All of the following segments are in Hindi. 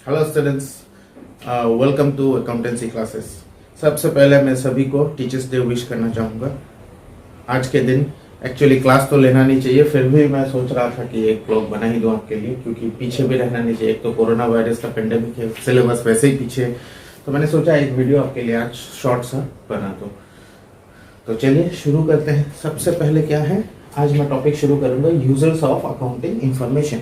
Hello students, welcome to accountancy classes. सबसे पहले मैं सभी को टीचर्स डे विश करना चाहूँगा। आज के दिन एक्चुअली क्लास तो लेना नहीं चाहिए, फिर भी मैं सोच रहा था कि एक ब्लॉग बना ही दूँ आपके लिए, क्योंकि पीछे भी रहना नहीं चाहिए। एक तो कोरोना वायरस का पेंडेमिक है, सिलेबस वैसे ही पीछे है, तो मैंने सोचा एक वीडियो आपके लिए आज शॉर्ट सा बना दूँ। तो चलिए शुरू करते हैं। सबसे पहले क्या है, आज मैं टॉपिक शुरू करूँगा यूजर्स ऑफ अकाउंटिंग इंफॉर्मेशन।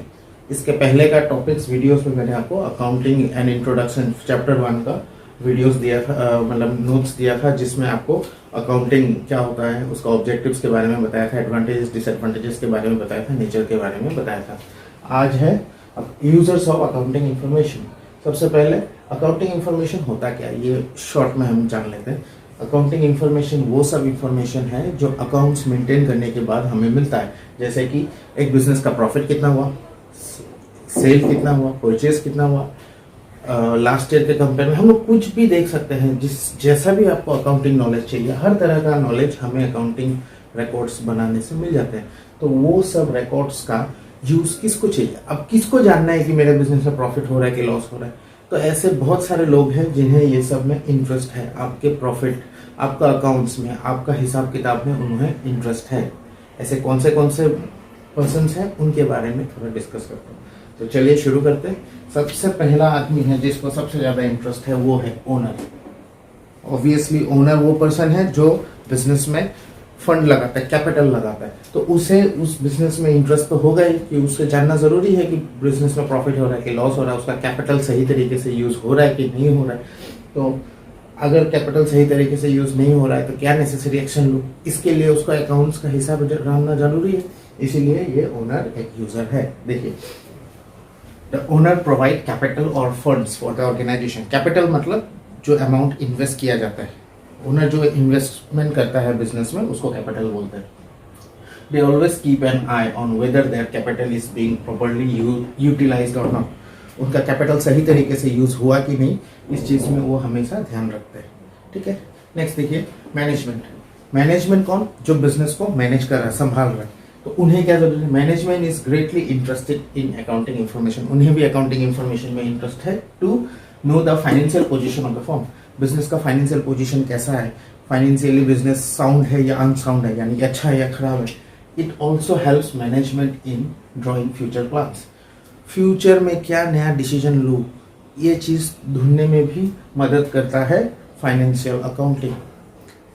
इसके पहले का टॉपिक्स वीडियोस में मैंने आपको अकाउंटिंग एंड इंट्रोडक्शन चैप्टर 1 का वीडियोस दिया था, मतलब नोट्स दिया था, जिसमें आपको अकाउंटिंग क्या होता है, उसका ऑब्जेक्टिव्स के बारे में बताया था, एडवांटेजेस डिसएडवांटेजेस के बारे में बताया था, नेचर के बारे में बताया था। आज है यूजर्स ऑफ अकाउंटिंग इंफॉर्मेशन। सबसे पहले अकाउंटिंग इंफॉर्मेशन होता क्या है, ये शॉर्ट में हम जान लेते हैं। अकाउंटिंग इंफॉर्मेशन वो सब इंफॉर्मेशन है जो अकाउंट्स मेंटेन करने के बाद हमें मिलता है। जैसे कि एक बिजनेस का प्रॉफिट कितना हुआ, सेल कितना हुआ, परचेज कितना हुआ, लास्ट ईयर के कंपेयर में हम लोग कुछ भी देख सकते हैं। जैसा भी आपको अकाउंटिंग नॉलेज चाहिए, हर तरह का नॉलेज हमें अकाउंटिंग रिकॉर्ड्स बनाने से मिल जाते हैं। तो वो सब रिकॉर्ड्स का यूज किसको चाहिए? अब किसको जानना है कि मेरे बिजनेस में प्रॉफिट हो रहा है कि लॉस हो रहा है? तो ऐसे बहुत सारे लोग हैं जिन्हें ये सब में इंटरेस्ट है। आपके प्रॉफिट, आपका अकाउंट्स में, आपका हिसाब किताब में उन्हें इंटरेस्ट है। ऐसे कौन से पर्सन्स हैं, उनके बारे में थोड़ा डिस्कस करते हैं। तो चलिए शुरू करते हैं। सबसे पहला आदमी है जिसको सबसे ज्यादा इंटरेस्ट है, वो है ओनर। ऑब्वियसली ओनर वो पर्सन है जो बिजनेस में फंड लगाता है, कैपिटल लगाता है। तो उसे उस बिजनेस में इंटरेस्ट तो होगा ही, कि उससे जानना जरूरी है कि बिजनेस में प्रॉफिट हो रहा है कि लॉस हो रहा है, उसका कैपिटल सही तरीके से यूज हो रहा है कि नहीं हो रहा है। तो अगर कैपिटल सही तरीके से यूज नहीं हो रहा है तो क्या नेसेसरी एक्शन लो, इसके लिए उसका अकाउंट्स का हिसाब जानना जरूरी है। इसीलिए ये ओनर एक यूजर है। देखिए, द ओनर प्रोवाइड कैपिटल और funds for the organization. Capital मतलब जो अमाउंट इन्वेस्ट किया जाता है, ओनर जो इन्वेस्टमेंट करता है बिजनेस में, उसको कैपिटल बोलते हैं। They always keep an eye on whether their capital is being properly utilised और नॉट। उनका कैपिटल सही तरीके से यूज हुआ कि नहीं, इस चीज में वो हमेशा ध्यान रखते हैं। ठीक है, नेक्स्ट देखिए मैनेजमेंट। मैनेजमेंट कौन? जो बिजनेस को मैनेज कर रहा है, संभाल रहा है। तो उन्हें क्या जरूरी है? Management is greatly interested in accounting information. उन्हें भी अकाउंटिंग इंफॉर्मेशन में इंटरेस्ट है, to know the financial position of the firm. Business का फाइनेंशियल पोजीशन कैसा है, फाइनेंशियली बिजनेस साउंड है या अनसाउंड है, यानी अच्छा है या खराब है। It also helps management in drawing future plans. Future में क्या नया डिसीजन लूँ, ये चीज ढूंढने में भी मदद करता है फाइनेंशियल अकाउंटिंग।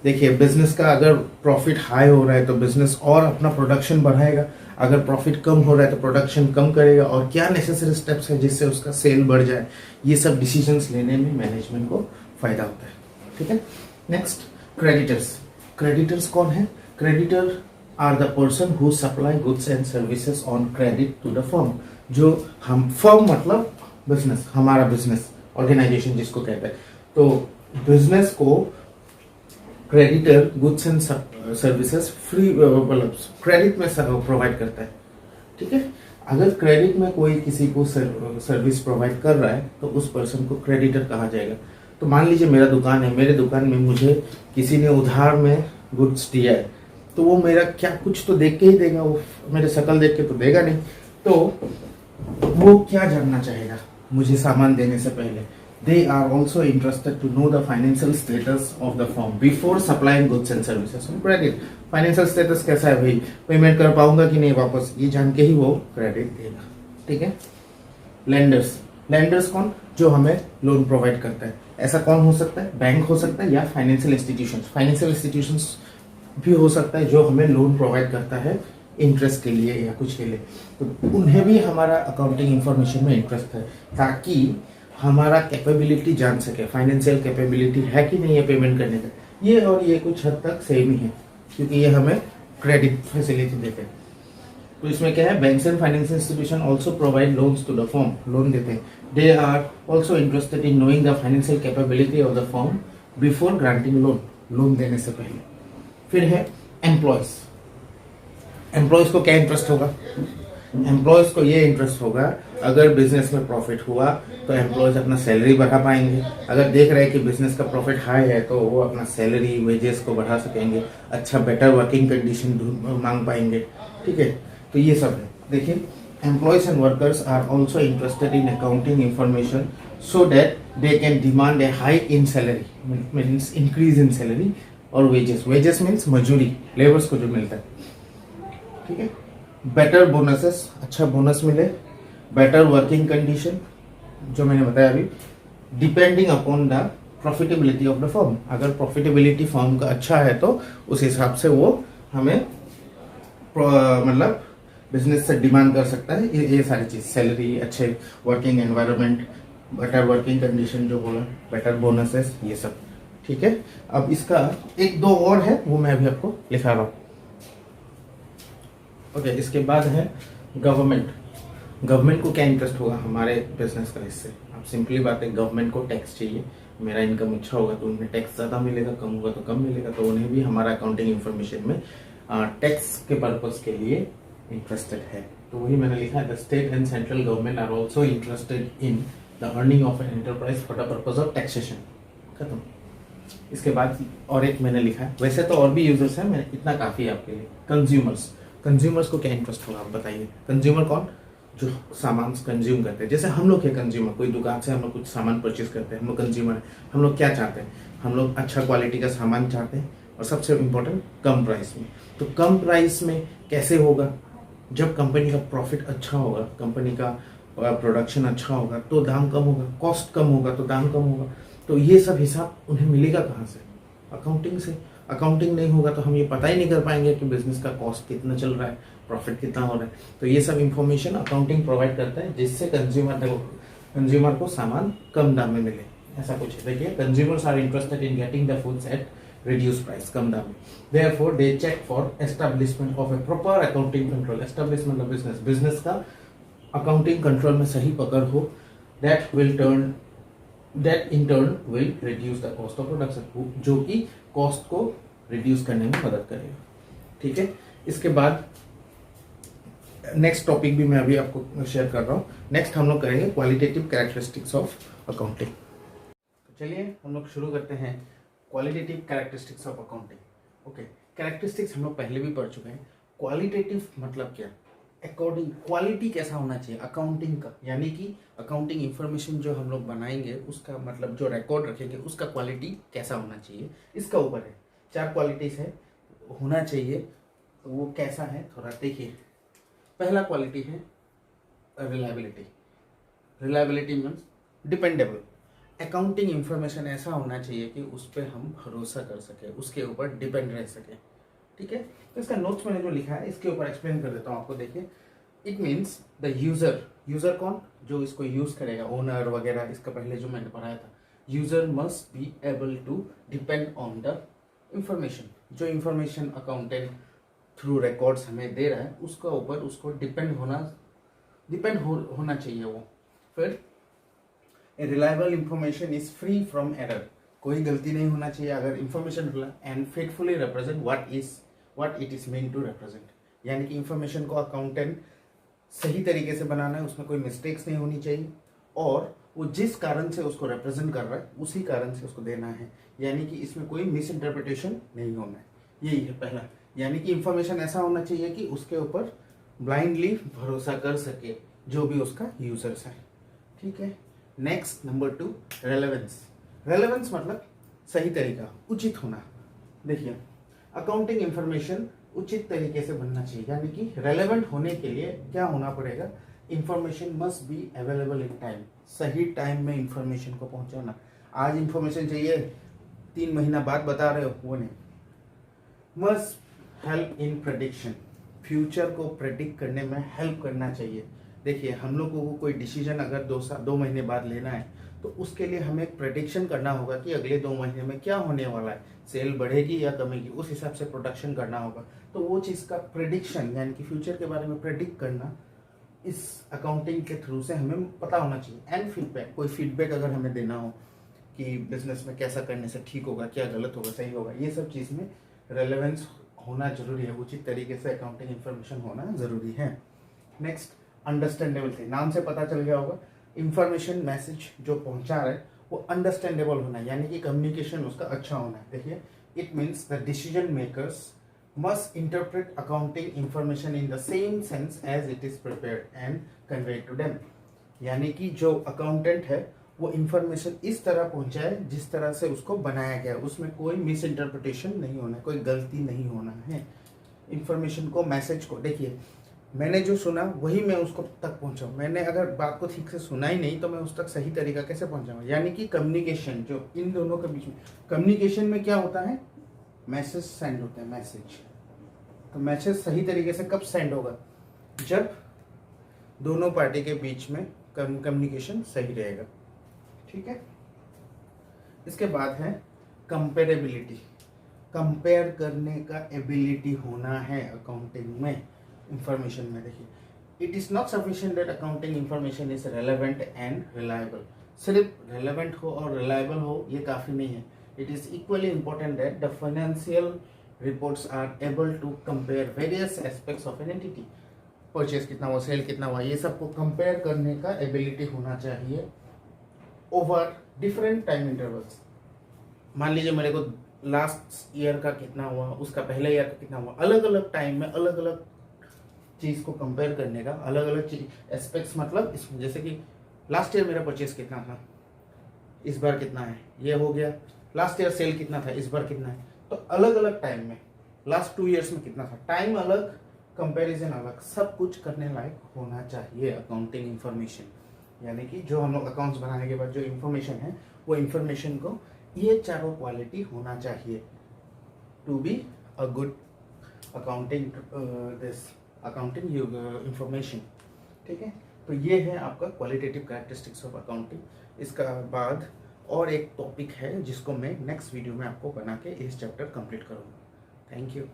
देखिए, बिजनेस का अगर प्रॉफिट हाई हो रहा है तो बिजनेस और अपना प्रोडक्शन बढ़ाएगा, अगर प्रॉफिट कम हो रहा है तो प्रोडक्शन कम करेगा, और क्या नेसेसरी स्टेप्स है जिससे उसका सेल बढ़ जाए, ये सब डिसीजंस लेने में मैनेजमेंट को फायदा होता है। ठीक है, नेक्स्ट क्रेडिटर्स। क्रेडिटर्स कौन है? Creditor are the person who supply goods and services on credit to the firm. जो हम, फर्म मतलब बिजनेस, हमारा बिजनेस, ऑर्गेनाइजेशन जिसको कहते हैं। तो बिजनेस को creditor goods and services free, मतलब क्रेडिट में प्रोवाइड करता है। ठीक है, अगर क्रेडिट में कोई किसी को सर्विस प्रोवाइड कर रहा है तो उस पर्सन को क्रेडिटर कहा जाएगा। तो मान लीजिए मेरा दुकान है, मेरे दुकान में मुझे किसी ने उधार में गुड्स दिया है, तो वो मेरा क्या कुछ तो देख के ही देगा, वो मेरे शक्ल देख के तो देगा नहीं। तो वो क्या जानना चाहेगा मुझे सामान देने से पहले? They are also interested to know the financial status of the firm before supplying goods and services on credit. Financial status कैसा है भाई, पेमेंट कर पाऊंगा कि नहीं वापस, ये जान के ही वो क्रेडिट देगा। ठीक है, लेंडर्स। लेंडर्स कौन? जो हमें लोन प्रोवाइड करता है। ऐसा कौन हो सकता है? बैंक हो सकता है या फाइनेंशियल इंस्टीट्यूशंस। फाइनेंशियल इंस्टीट्यूशंस भी हो सकता है जो हमें लोन प्रोवाइड करता है इंटरेस्ट के लिए या कुछ के लिए। तो उन्हें भी हमारा अकाउंटिंग इंफॉर्मेशन में इंटरेस्ट है, ताकि हमारा कैपेबिलिटी जान सके, फाइनेंशियल कैपेबिलिटी है कि नहीं है पेमेंट करने का। ये और ये कुछ हद तक सेम ही है, क्योंकि ये हमें क्रेडिट फैसिलिटी देते हैं। तो इसमें क्या है, banks and financial institution also provide loans to the firm. Loan देते हैं। They are also interested in knowing the financial capability of the firm before granting loan, loan देने से पहले। फिर है एम्प्लॉयज। एम्प्लॉयज को क्या इंटरेस्ट होगा? एम्प्लॉयज को ये इंटरेस्ट होगा, अगर बिजनेस में प्रॉफिट हुआ तो एम्प्लॉयज अपना सैलरी बढ़ा पाएंगे। अगर देख रहे हैं कि बिजनेस का प्रॉफिट हाई है तो वो अपना सैलरी, वेजेस को बढ़ा सकेंगे, अच्छा बेटर वर्किंग कंडीशन मांग पाएंगे। ठीक है, तो ये सब है। देखिए, employees and workers are also interested in accounting information so that they can demand a hike in salary, means increase in salary और wages means मजूरी, लेबर्स को जो मिलता है, ठीक है. बेटर बोनसेस, अच्छा बोनस मिले. बेटर वर्किंग कंडीशन, जो मैंने बताया अभी, depending upon the profitability of the firm. अगर प्रॉफिटेबिलिटी फर्म का अच्छा है तो उस हिसाब से वो हमें मतलब बिजनेस से डिमांड कर सकता है ये सारी चीज. सैलरी, अच्छे working environment, better working condition जो बोला, बेटर बोनसेस, ये सब. ठीक है. अब इसका एक दो और है, वो मैं अभी आपको लिखा रहा हूँ. ओके. इसके बाद है गवर्नमेंट. गवर्नमेंट को क्या इंटरेस्ट होगा हमारे बिजनेस का इससे? अब सिंपली बात है, गवर्नमेंट को टैक्स चाहिए. मेरा इनकम अच्छा होगा तो उन्हें टैक्स ज़्यादा मिलेगा, कम होगा तो कम मिलेगा, तो उन्हें भी हमारा अकाउंटिंग इन्फॉर्मेशन में टैक्स के पर्पज के लिए इंटरेस्टेड है. तो वही मैंने लिखा है, the state and central government are also interested in the earning of an enterprise for the purpose of taxation. खत्म. इसके बाद और एक मैंने लिखा है, वैसे तो और भी यूजर्स हैं, मैंने इतना काफ़ी है आपके लिए. कंज्यूमर्स. कंज्यूमर्स को क्या इंटरेस्ट होगा आप बताइए. कंज्यूमर कौन? जो सामान कंज्यूम करते हैं. जैसे हम लोग है कंज्यूमर, कोई दुकान से हम लोग कुछ सामान परचेज करते हैं, हम लोग कंज्यूमर है. हम लोग क्या चाहते हैं? हम लोग अच्छा क्वालिटी का सामान चाहते हैं और सबसे इम्पोर्टेंट कम प्राइस में. तो कम प्राइस में कैसे होगा? जब कंपनी का प्रॉफिट अच्छा होगा, कंपनी का प्रोडक्शन अच्छा होगा तो दाम कम होगा, कॉस्ट कम होगा तो दाम कम होगा. तो ये सब हिसाब उन्हें मिलेगा कहाँ से? अकाउंटिंग से. अकाउंटिंग नहीं होगा तो हम ये पता ही नहीं कर पाएंगे कि बिजनेस का कॉस्ट कितना चल रहा है, प्रॉफिट कितना हो रहा है. तो ये सब इंफॉर्मेशन अकाउंटिंग प्रोवाइड करता है, जिससे कंज्यूमर को सामान कम दाम में मिले. ऐसा कुछ है. देखिए, consumers are interested in getting the foods at reduce price, कम दाम में. Therefore they check for establishment of a proper accounting control. Establishment of business का अकाउंटिंग कंट्रोल में सही पकड़ हो, that in turn will reduce the cost of production, जो कि कॉस्ट को रिड्यूस करने में मदद करेगा. ठीक है. इसके बाद नेक्स्ट टॉपिक भी मैं अभी आपको शेयर कर रहा हूँ. नेक्स्ट हम लोग करेंगे क्वालिटेटिव कैरेक्टरिस्टिक्स ऑफ अकाउंटिंग. चलिए हम लोग शुरू करते हैं qualitative characteristics of accounting. Okay. Characteristics हम लोग पहले भी पढ़ चुके हैं. क्वालिटेटिव मतलब क्या? अकॉर्डिंग क्वालिटी कैसा होना चाहिए अकाउंटिंग का, यानी कि अकाउंटिंग इंफॉर्मेशन जो हम लोग बनाएंगे उसका मतलब जो रिकॉर्ड रखेंगे उसका क्वालिटी कैसा होना चाहिए, इसका ऊपर है. 4 क्वालिटीज है होना चाहिए. तो वो कैसा है थोड़ा देखिए. पहला क्वालिटी है reliability. Reliability means dependable. Accounting information ऐसा होना चाहिए कि उस पर हम भरोसा कर सके, उसके ऊपर डिपेंड रह सके. ठीक है. तो इसका नोट्स मैंने जो लिखा है इसके ऊपर एक्सप्लेन कर देता हूँ आपको. देखिए, it means the user. User कौन? जो इसको यूज करेगा, ओनर वगैरह. इसका पहले जो मैंने पढ़ाया था, user must be able to depend on the information. जो इंफॉर्मेशन अकाउंटेंट थ्रू रिकॉर्ड्स हमें दे रहा है उसका ऊपर उसको डिपेंड होना चाहिए वो. फिर a reliable information is free from error. कोई गलती नहीं होना चाहिए अगर information and faithfully represent what it is mean to represent. यानी कि इंफॉर्मेशन को अकाउंटेंट सही तरीके से बनाना है, उसमें कोई मिस्टेक्स नहीं होनी चाहिए, और वो जिस कारण से उसको रिप्रेजेंट कर रहा है उसी कारण से उसको देना है. यानी कि इसमें कोई मिस इंटरप्रिटेशन नहीं होना है. यही है पहला. यानी कि इंफॉर्मेशन ऐसा होना चाहिए कि उसके ऊपर ब्लाइंडली भरोसा कर सके जो भी उसका यूजर्स है. ठीक है. Next number 2, relevance. रेलेवेंस मतलब सही तरीका, उचित होना. देखिए, अकाउंटिंग इंफॉर्मेशन उचित तरीके से बनना चाहिए. यानी कि रेलेवेंट होने के लिए क्या होना पड़ेगा? Information must be available in time. सही टाइम में इंफॉर्मेशन को पहुंचाना. आज इंफॉर्मेशन चाहिए, 3 महीना बाद बता रहे हो, वो नहीं. Must help in prediction. Future को प्रेडिक्ट करने में हेल्प करना चाहिए. देखिए, हम लोगों को कोई डिसीजन अगर 2 महीने बाद लेना है तो उसके लिए हमें एक प्रेडिक्शन करना होगा कि अगले 2 महीने में क्या होने वाला है, सेल बढ़ेगी या कमेगी, उस हिसाब से प्रोडक्शन करना होगा. तो वो चीज़ का प्रेडिक्शन यानी कि फ्यूचर के बारे में प्रेडिक्ट करना इस अकाउंटिंग के थ्रू से हमें पता होना चाहिए. And feedback. कोई फीडबैक अगर हमें देना हो कि बिजनेस में कैसा करने से ठीक होगा, क्या गलत होगा, सही होगा, ये सब चीज़ में रेलेवेंस होना जरूरी है. उचित तरीके से अकाउंटिंग इंफॉर्मेशन होना जरूरी है. नेक्स्ट, अंडरस्टैंडेबल थे. नाम से पता चल गया होगा, इंफॉर्मेशन मैसेज जो पहुंचा रहा है वो अंडरस्टैंडेबल होना है, यानी कि कम्युनिकेशन उसका अच्छा होना है. देखिए, it means the decision makers must interpret accounting information in the same sense as it is prepared and conveyed to them. यानी कि जो अकाउंटेंट है वो इंफॉर्मेशन इस तरह पहुंचाए जिस तरह से उसको बनाया गया, उसमें कोई मिस इंटरप्रिटेशन नहीं होना, कोई गलती नहीं होना है। इंफॉर्मेशन को, मैसेज को, देखिए मैंने जो सुना वही मैं उसको तक पहुंचाऊँ। मैंने अगर बात को ठीक से सुना ही नहीं तो मैं उस तक सही तरीका कैसे पहुंचाऊंगा। यानी कि कम्युनिकेशन जो इन दोनों के बीच में, कम्युनिकेशन में क्या होता है, मैसेज सेंड होते हैं, मैसेज। तो मैसेज सही तरीके से कब सेंड होगा, जब दोनों पार्टी के बीच में कम्युनिकेशन सही रहेगा। ठीक है, इसके बाद है कंपेरेबिलिटी। कंपेयर करने का एबिलिटी होना है अकाउंटिंग में, इंफॉर्मेशन में। देखिए, it is not sufficient that accounting information is relevant and reliable. सिर्फ रेलेवेंट हो और रिलायबल हो ये काफी नहीं है। It is equally important that the financial reports are able to compare various aspects of an entity. Purchase कितना हुआ, सेल कितना हुआ, ये सबको कंपेयर करने का एबिलिटी होना चाहिए ओवर डिफरेंट टाइम इंटरवल्स। मान लीजिए मेरे को लास्ट ईयर का कितना हुआ, उसका पहले ईयर का कितना हुआ, अलग अलग टाइम में अलग अलग चीज को कंपेयर करने का, अलग अलग चीज एस्पेक्ट्स, मतलब इसमें जैसे कि लास्ट ईयर मेरा परचेज कितना था, इस बार कितना है, ये हो गया। लास्ट ईयर सेल कितना था, इस बार कितना है। तो अलग अलग टाइम में, लास्ट 2 ईयर्स में कितना था, टाइम अलग, कंपैरिजन अलग, सब कुछ करने लायक होना चाहिए अकाउंटिंग इंफॉर्मेशन। यानी कि जो हम लोग अकाउंट्स बनाने के बाद जो इंफॉर्मेशन है, वो इंफॉर्मेशन को ये चारों क्वालिटी होना चाहिए to be a good accounting, this accounting information. ठीक है, तो ये है आपका क्वालिटेटिव कैरेक्टरिस्टिक्स ऑफ अकाउंटिंग। इसका बाद और एक टॉपिक है जिसको मैं नेक्स्ट वीडियो में आपको बना के इस चैप्टर कंप्लीट करूँगा। Thank you.